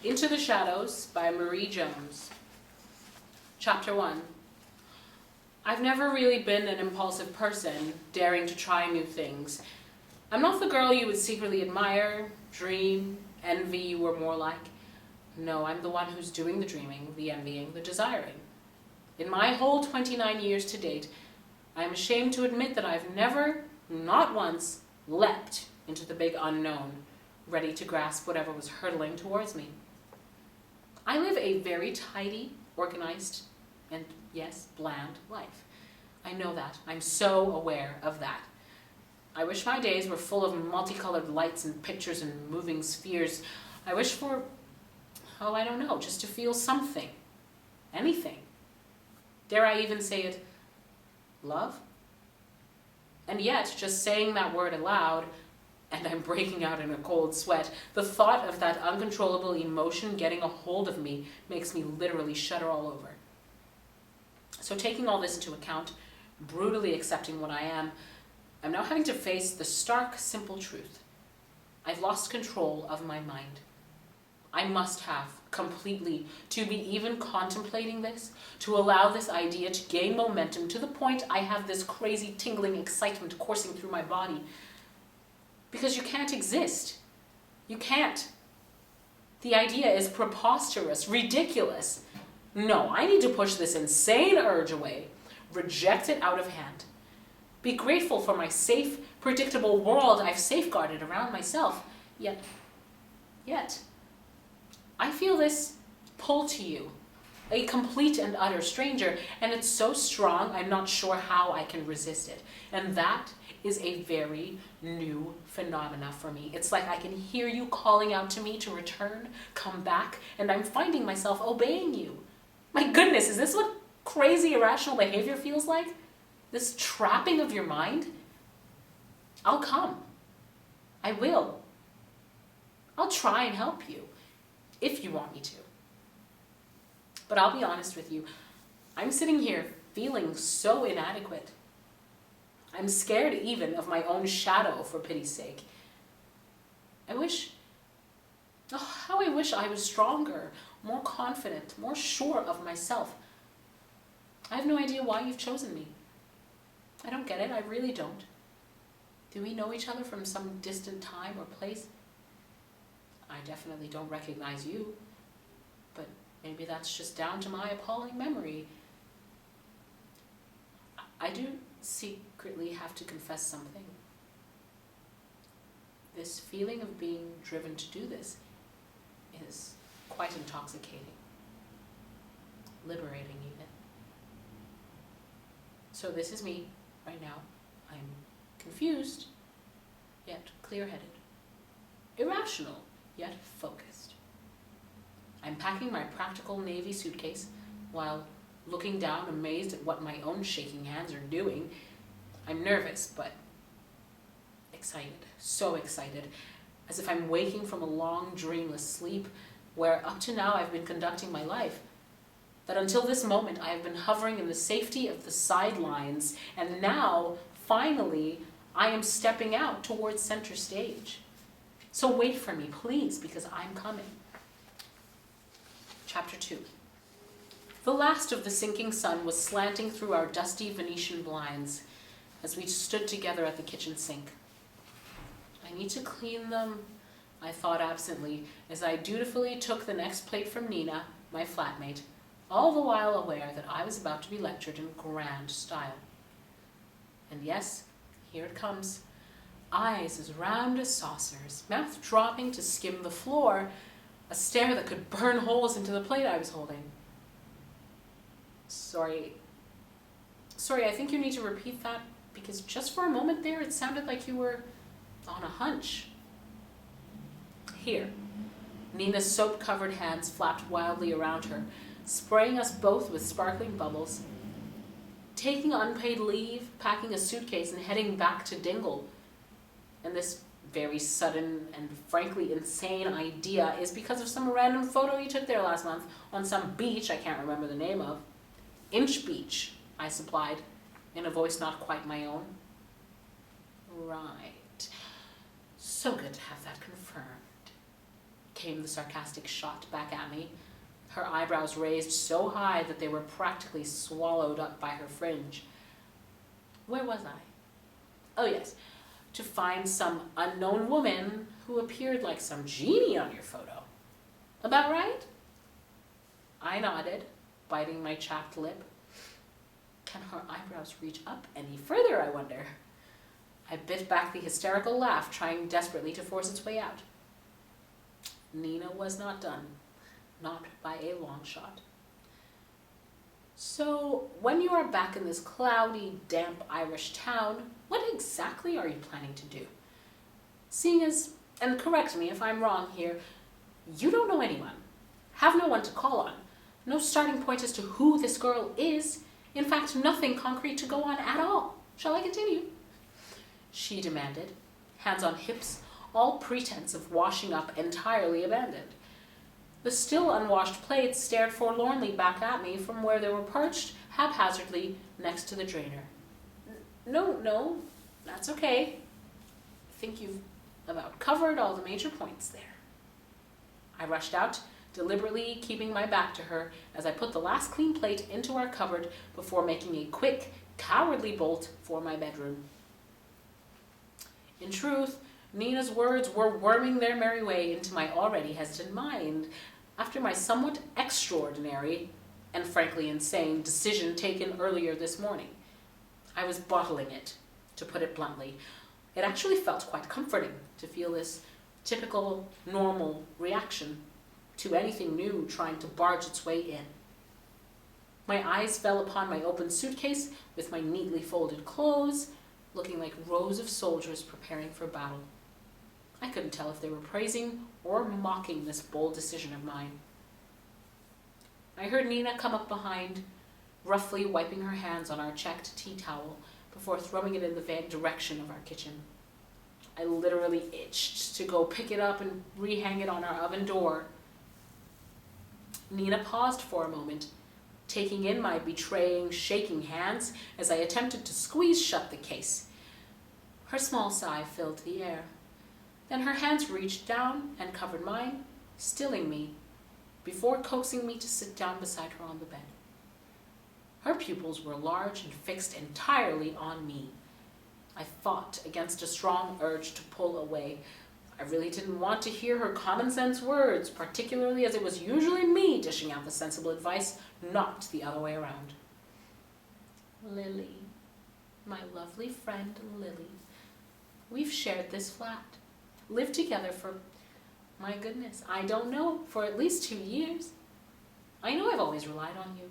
Into the Shadows by Marie Jones. Chapter 1. I've never really been an impulsive person, daring to try new things. I'm not the girl you would secretly admire, dream, envy you were more like. No, I'm the one who's doing the dreaming, the envying, the desiring. In my whole 29 years to date, I am ashamed to admit that I've never, not once, leapt into the big unknown, ready to grasp whatever was hurtling towards me. I live a very tidy, organized, and yes, bland life. I know that. I'm so aware of that. I wish my days were full of multicolored lights and pictures and moving spheres. I wish for, I don't know, just to feel something. Anything. Dare I even say it? Love? And yet, just saying that word aloud, and I'm breaking out in a cold sweat, the thought of that uncontrollable emotion getting a hold of me makes me literally shudder all over. So taking all this into account, brutally accepting what I am, I'm now having to face the stark, simple truth. I've lost control of my mind. I must have, completely, to be even contemplating this, to allow this idea to gain momentum to the point I have this crazy tingling excitement coursing through my body. Because you can't exist. You can't. The idea is preposterous, ridiculous. No, I need to push this insane urge away, reject it out of hand. Be grateful for my safe, predictable world I've safeguarded around myself. Yet, I feel this pull to you, a complete and utter stranger, and it's so strong I'm not sure how I can resist it. And that is a very new phenomena for me. It's like I can hear you calling out to me to return, come back, and I'm finding myself obeying you. My goodness, is this what crazy irrational behavior feels like? This trapping of your mind? I'll come. I will. I'll try and help you, if you want me to. But I'll be honest with you, I'm sitting here feeling so inadequate. I'm scared even of my own shadow, for pity's sake. How I wish I was stronger, more confident, more sure of myself. I have no idea why you've chosen me. I don't get it, I really don't. Do we know each other from some distant time or place? I definitely don't recognize you, but maybe that's just down to my appalling memory. I do secretly have to confess something. This feeling of being driven to do this is quite intoxicating, liberating even. So this is me right now. I'm confused, yet clear-headed, irrational, yet focused. I'm packing my practical navy suitcase while looking down, amazed at what my own shaking hands are doing. I'm nervous, but excited, so excited, as if I'm waking from a long, dreamless sleep where up to now I've been conducting my life. That until this moment I have been hovering in the safety of the sidelines, and now, finally, I am stepping out towards center stage. So wait for me, please, because I'm coming. Chapter 2. The last of the sinking sun was slanting through our dusty Venetian blinds as we stood together at the kitchen sink. I need to clean them, I thought absently, as I dutifully took the next plate from Nina, my flatmate, all the while aware that I was about to be lectured in grand style. And yes, here it comes. Eyes as round as saucers, mouth dropping to skim the floor, a stare that could burn holes into the plate I was holding. Sorry, I think you need to repeat that, because just for a moment there it sounded like you were on a hunch. Here. Nina's soap-covered hands flapped wildly around her, spraying us both with sparkling bubbles. Taking unpaid leave, packing a suitcase, and heading back to Dingle. And this very sudden and frankly insane idea is because of some random photo you took there last month on some beach I can't remember the name of. Inch Beach, I supplied, in a voice not quite my own. Right. So good to have that confirmed. came the sarcastic shot back at me, her eyebrows raised so high that they were practically swallowed up by her fringe. Where was I? Oh yes, to find some unknown woman who appeared like some genie on your photo. About right? I nodded, biting my chapped lip. Can her eyebrows reach up any further, I wonder? I bit back the hysterical laugh, trying desperately to force its way out. Nina was not done, not by a long shot. So, when you are back in this cloudy, damp Irish town, what exactly are you planning to do? Seeing as, and correct me if I'm wrong here, you don't know anyone, have no one to call on, no starting point as to who this girl is, in fact, nothing concrete to go on at all. Shall I continue? She demanded, hands on hips, all pretense of washing up entirely abandoned. The still unwashed plates stared forlornly back at me from where they were perched haphazardly next to the drainer. No, that's okay. I think you've about covered all the major points there. I rushed out, deliberately keeping my back to her as I put the last clean plate into our cupboard before making a quick, cowardly bolt for my bedroom. In truth, Nina's words were worming their merry way into my already hesitant mind after my somewhat extraordinary and frankly insane decision taken earlier this morning. I was bottling it, to put it bluntly. It actually felt quite comforting to feel this typical, normal reaction to anything new trying to barge its way in. My eyes fell upon my open suitcase with my neatly folded clothes, looking like rows of soldiers preparing for battle. I couldn't tell if they were praising or mocking this bold decision of mine. I heard Nina come up behind, roughly wiping her hands on our checked tea towel before throwing it in the van direction of our kitchen. I literally itched to go pick it up and rehang it on our oven door. Nina paused for a moment, taking in my betraying, shaking hands as I attempted to squeeze shut the case. Her small sigh filled the air. Then her hands reached down and covered mine, stilling me, before coaxing me to sit down beside her on the bed. Her pupils were large and fixed entirely on me. I fought against a strong urge to pull away. I really didn't want to hear her common sense words, particularly as it was usually me dishing out the sensible advice, not the other way around. Lily, my lovely friend Lily, we've shared this flat, lived together for, my goodness, I don't know, for at least 2 years. I know I've always relied on you.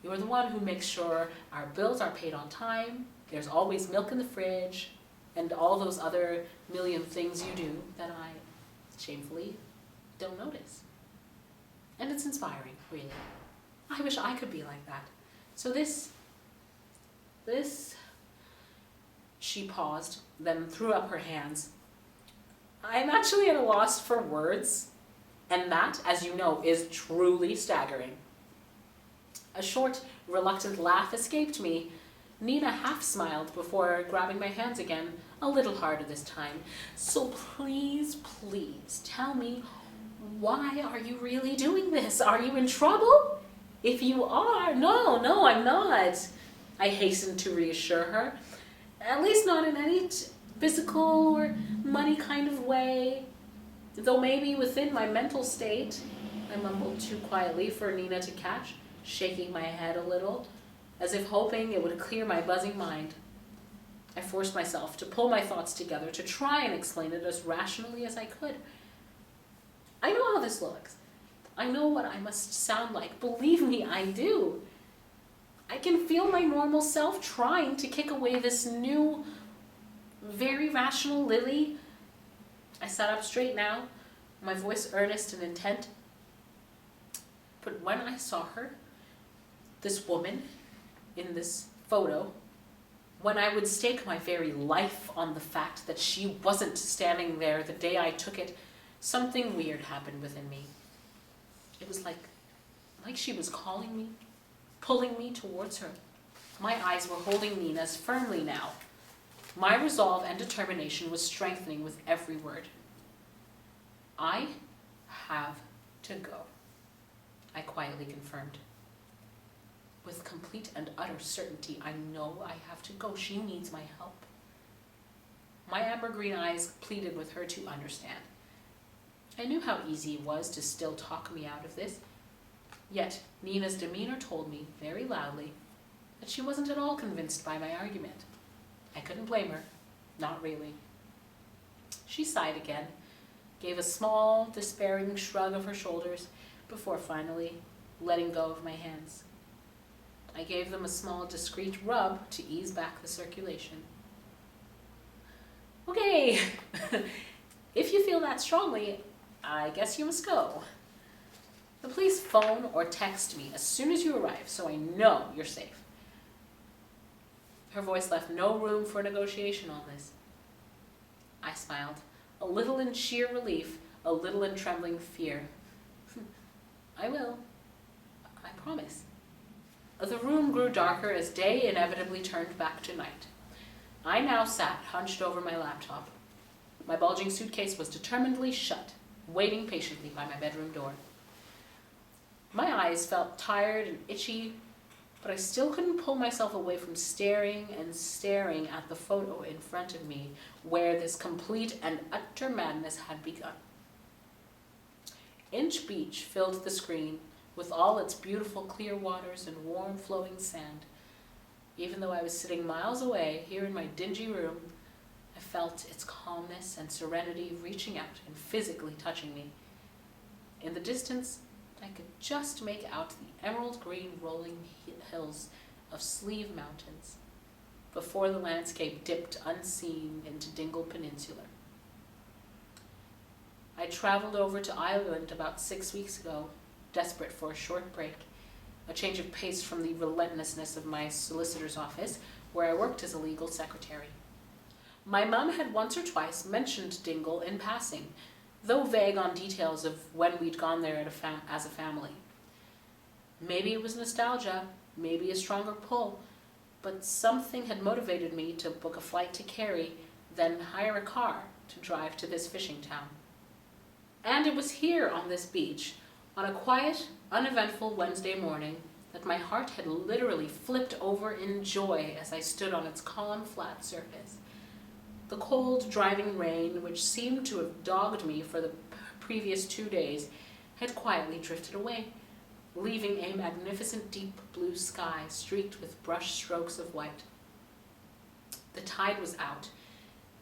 You're the one who makes sure our bills are paid on time, there's always milk in the fridge, and all those other million things you do that I, shamefully, don't notice. And it's inspiring, really. I wish I could be like that. So this, she paused, then threw up her hands. I'm actually at a loss for words, and that, as you know, is truly staggering. A short, reluctant laugh escaped me. Nina half smiled before grabbing my hands again, a little harder this time. So please tell me, why are you really doing this? Are you in trouble? If you are, no, I'm not. I hastened to reassure her. At least not in any physical or money kind of way. Though maybe within my mental state, I mumbled too quietly for Nina to catch, shaking my head a little, as if hoping it would clear my buzzing mind. I forced myself to pull my thoughts together to try and explain it as rationally as I could. I know how this looks. I know what I must sound like. Believe me, I do. I can feel my normal self trying to kick away this new, very rational Lily. I sat up straight now, my voice earnest and intent. But when I saw her, this woman, in this photo, when I would stake my very life on the fact that she wasn't standing there the day I took it, something weird happened within me. It was like she was calling me, pulling me towards her. My eyes were holding Nina's firmly now. My resolve and determination was strengthening with every word. I have to go," I quietly confirmed. With complete and utter certainty, I know I have to go. She needs my help. My amber green eyes pleaded with her to understand. I knew how easy it was to still talk me out of this, yet Nina's demeanor told me very loudly that she wasn't at all convinced by my argument. I couldn't blame her, not really. She sighed again, gave a small, despairing shrug of her shoulders before finally letting go of my hands. I gave them a small, discreet rub to ease back the circulation. "Okay, if you feel that strongly, I guess you must go. But please phone or text me as soon as you arrive so I know you're safe." Her voice left no room for negotiation on this. I smiled, a little in sheer relief, a little in trembling fear. "I will. I promise." The room grew darker as day inevitably turned back to night. I now sat hunched over my laptop. My bulging suitcase was determinedly shut, waiting patiently by my bedroom door. My eyes felt tired and itchy, but I still couldn't pull myself away from staring and staring at the photo in front of me, where this complete and utter madness had begun. Inch Beach filled the screen with all its beautiful clear waters and warm flowing sand. Even though I was sitting miles away here in my dingy room, I felt its calmness and serenity reaching out and physically touching me. In the distance, I could just make out the emerald green rolling hills of Sleeve Mountains before the landscape dipped unseen into Dingle Peninsula. I traveled over to Ireland about 6 weeks ago, desperate for a short break, a change of pace from the relentlessness of my solicitor's office, where I worked as a legal secretary. My mum had once or twice mentioned Dingle in passing, though vague on details of when we'd gone there as a family. Maybe it was nostalgia, maybe a stronger pull, but something had motivated me to book a flight to Kerry, then hire a car to drive to this fishing town. And it was here on this beach, on a quiet, uneventful Wednesday morning, that my heart had literally flipped over in joy as I stood on its calm, flat surface. The cold, driving rain, which seemed to have dogged me for the previous 2 days, had quietly drifted away, leaving a magnificent deep blue sky streaked with brush strokes of white. The tide was out,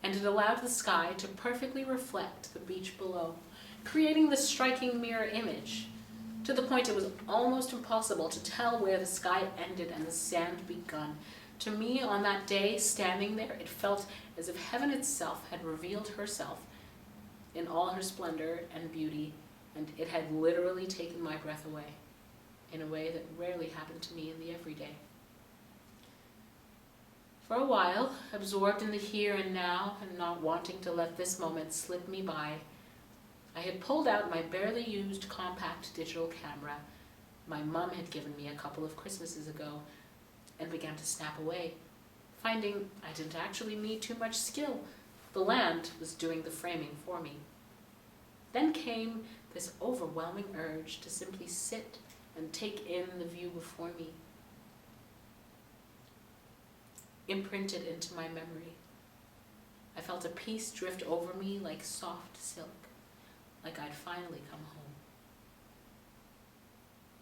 and it allowed the sky to perfectly reflect the beach below, creating this striking mirror image, to the point it was almost impossible to tell where the sky ended and the sand begun. To me, on that day, standing there, it felt as if heaven itself had revealed herself in all her splendor and beauty, and it had literally taken my breath away, in a way that rarely happened to me in the everyday. For a while, absorbed in the here and now, and not wanting to let this moment slip me by, I had pulled out my barely used compact digital camera my mum had given me a couple of Christmases ago, and began to snap away, finding I didn't actually need too much skill. The land was doing the framing for me. Then came this overwhelming urge to simply sit and take in the view before me, imprinted into my memory. I felt a peace drift over me like soft silk, like I'd finally come home.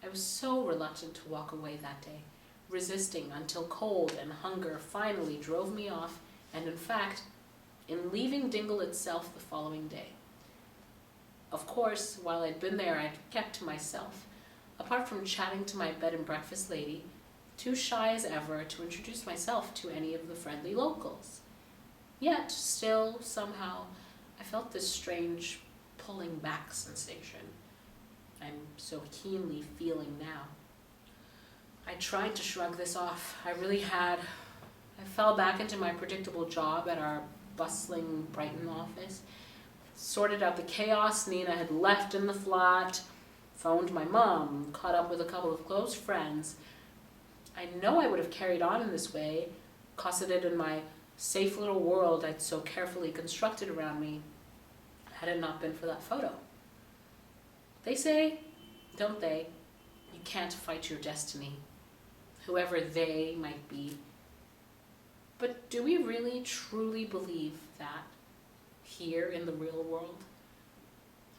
I was so reluctant to walk away that day, resisting until cold and hunger finally drove me off, and in fact, in leaving Dingle itself the following day. Of course, while I'd been there, I'd kept to myself, apart from chatting to my bed and breakfast lady, too shy as ever to introduce myself to any of the friendly locals. Yet, still, somehow, I felt this strange pulling back sensation I'm so keenly feeling now. I tried to shrug this off. I really had. I fell back into my predictable job at our bustling Brighton office, sorted out the chaos Nina had left in the flat, phoned my mom, caught up with a couple of close friends. I know I would have carried on in this way, cosseted in my safe little world I'd so carefully constructed around me, had it not been for that photo. They say, don't they, you can't fight your destiny, whoever they might be. But do we really truly believe that here in the real world?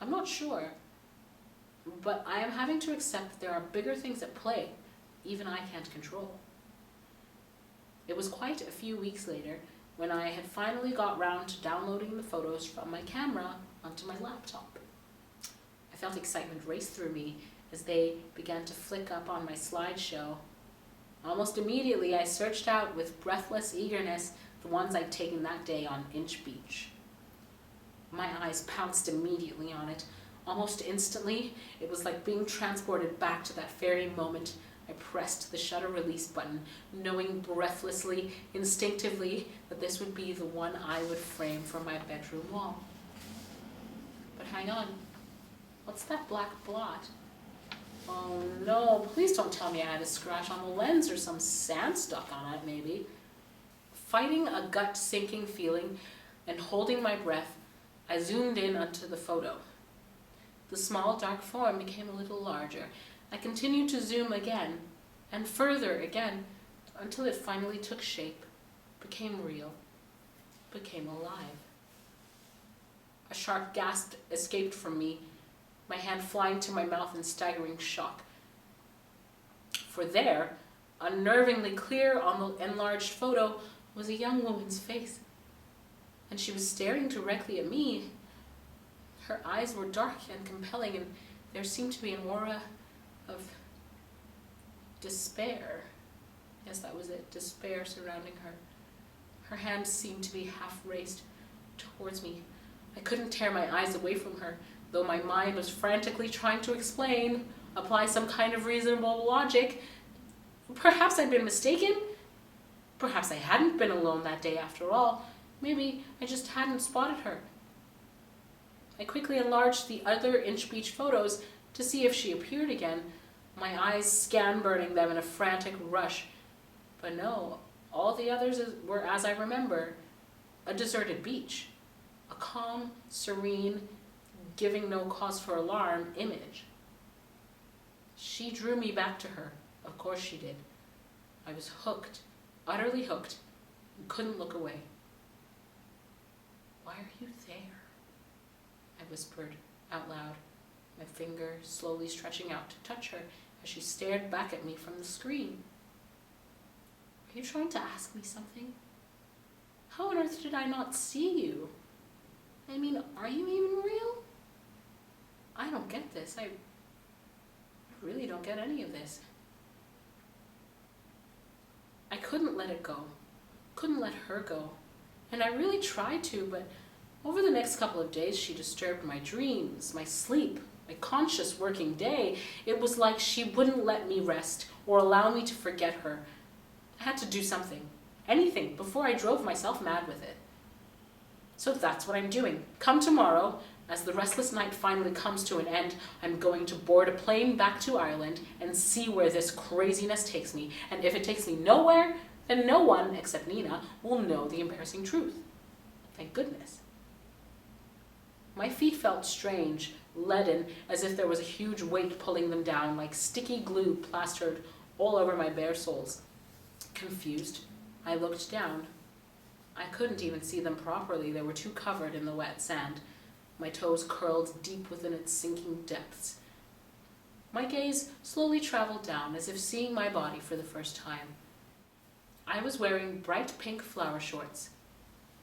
I'm not sure, but I am having to accept that there are bigger things at play even I can't control. It was quite a few weeks later when I had finally got round to downloading the photos from my camera onto my laptop. I felt excitement race through me as they began to flick up on my slideshow. Almost immediately, I searched out with breathless eagerness the ones I'd taken that day on Inch Beach. My eyes pounced immediately on it. Almost instantly, it was like being transported back to that very moment. I pressed the shutter release button, knowing breathlessly, instinctively, that this would be the one I would frame for my bedroom wall. But hang on, what's that black blot? Oh no, please don't tell me I had a scratch on the lens or some sand stuck on it, maybe. Fighting a gut-sinking feeling and holding my breath, I zoomed in onto the photo. The small dark form became a little larger. I continued to zoom again, and further again, until it finally took shape, became real, became alive. A sharp gasp escaped from me, my hand flying to my mouth in staggering shock. For there, unnervingly clear on the enlarged photo, was a young woman's face, and she was staring directly at me. Her eyes were dark and compelling, and there seemed to be an aura of despair. Yes, that was it, despair surrounding her. Her hand seemed to be half raised towards me. I couldn't tear my eyes away from her, though my mind was frantically trying to explain, apply some kind of reasonable logic. Perhaps I'd been mistaken. Perhaps I hadn't been alone that day after all. Maybe I just hadn't spotted her. I quickly enlarged the other Inch Beach photos to see if she appeared again, my eyes scan-burning them in a frantic rush. But no, all the others were as I remember, a deserted beach, a calm, serene, giving no cause for alarm image. She drew me back to her. Of course she did. I was hooked, utterly hooked, and couldn't look away. "Why are you there?" I whispered out loud, my finger slowly stretching out to touch her as she stared back at me from the screen. "Are you trying to ask me something? How on earth did I not see you? I mean, are you even real? I don't get this. I really don't get any of this." I couldn't let it go. Couldn't let her go. And I really tried to, but over the next couple of days she disturbed my dreams, my sleep, my conscious working day. It was like she wouldn't let me rest or allow me to forget her. I had to do something, anything, before I drove myself mad with it. So that's what I'm doing. Come tomorrow, as the restless night finally comes to an end, I'm going to board a plane back to Ireland and see where this craziness takes me. And if it takes me nowhere, then no one, except Nina, will know the embarrassing truth. Thank goodness. My feet felt strange, leaden, as if there was a huge weight pulling them down, like sticky glue plastered all over my bare soles. Confused, I looked down. I couldn't even see them properly. They were too covered in the wet sand. My toes curled deep within its sinking depths. My gaze slowly traveled down, as if seeing my body for the first time. I was wearing bright pink flower shorts.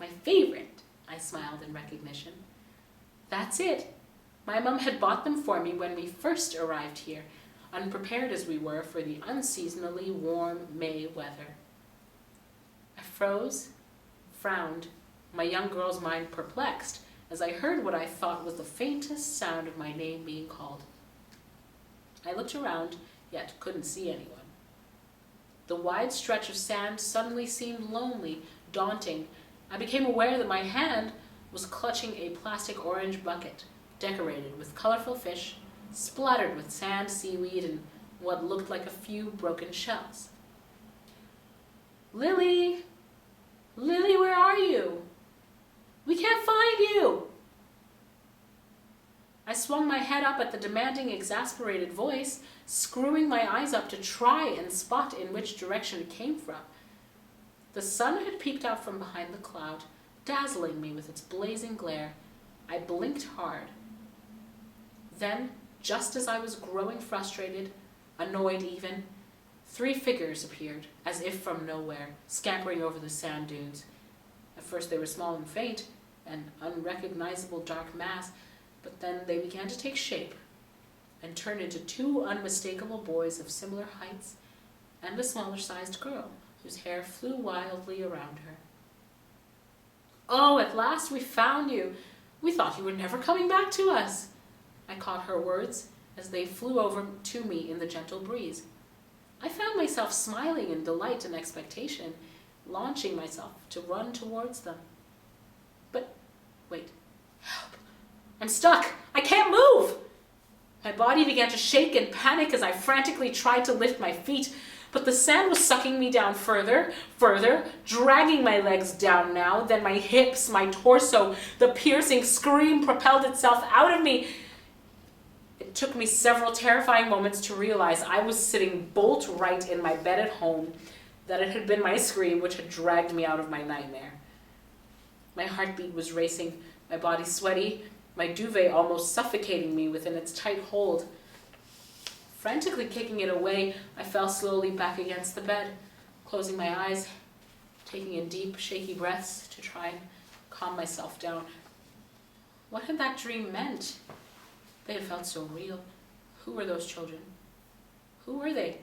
My favorite, I smiled in recognition. That's it. My mum had bought them for me when we first arrived here, unprepared as we were for the unseasonably warm May weather. I froze, frowned, my young girl's mind perplexed, as I heard what I thought was the faintest sound of my name being called. I looked around, yet couldn't see anyone. The wide stretch of sand suddenly seemed lonely, daunting. I became aware that my hand was clutching a plastic orange bucket, decorated with colorful fish, splattered with sand, seaweed, and what looked like a few broken shells. "Lily! Lily, where are you? We can't find you!" I swung my hand head up at the demanding, exasperated voice, screwing my eyes up to try and spot in which direction it came from. The sun had peeped out from behind the cloud, dazzling me with its blazing glare. I blinked hard. Then, just as I was growing frustrated, annoyed even, 3 figures appeared, as if from nowhere, scampering over the sand dunes. At first they were small and faint, an unrecognizable dark mass, but then they began to take shape and turn into 2 unmistakable boys of similar heights and a smaller-sized girl whose hair flew wildly around her. "Oh, at last we found you. We thought you were never coming back to us." I caught her words as they flew over to me in the gentle breeze. I found myself smiling in delight and expectation, launching myself to run towards them. But, wait, help! I'm stuck! I can't move! My body began to shake and panic as I frantically tried to lift my feet, but the sand was sucking me down further, dragging my legs down now, then my hips, my torso. The piercing scream propelled itself out of me. It took me several terrifying moments to realize I was sitting bolt right in my bed at home, that it had been my scream which had dragged me out of my nightmare. My heartbeat was racing, my body sweaty, my duvet almost suffocating me within its tight hold. Frantically kicking it away, I fell slowly back against the bed, closing my eyes, taking in deep, shaky breaths to try and calm myself down. What had that dream meant? They had felt so real. Who were those children? Who were they?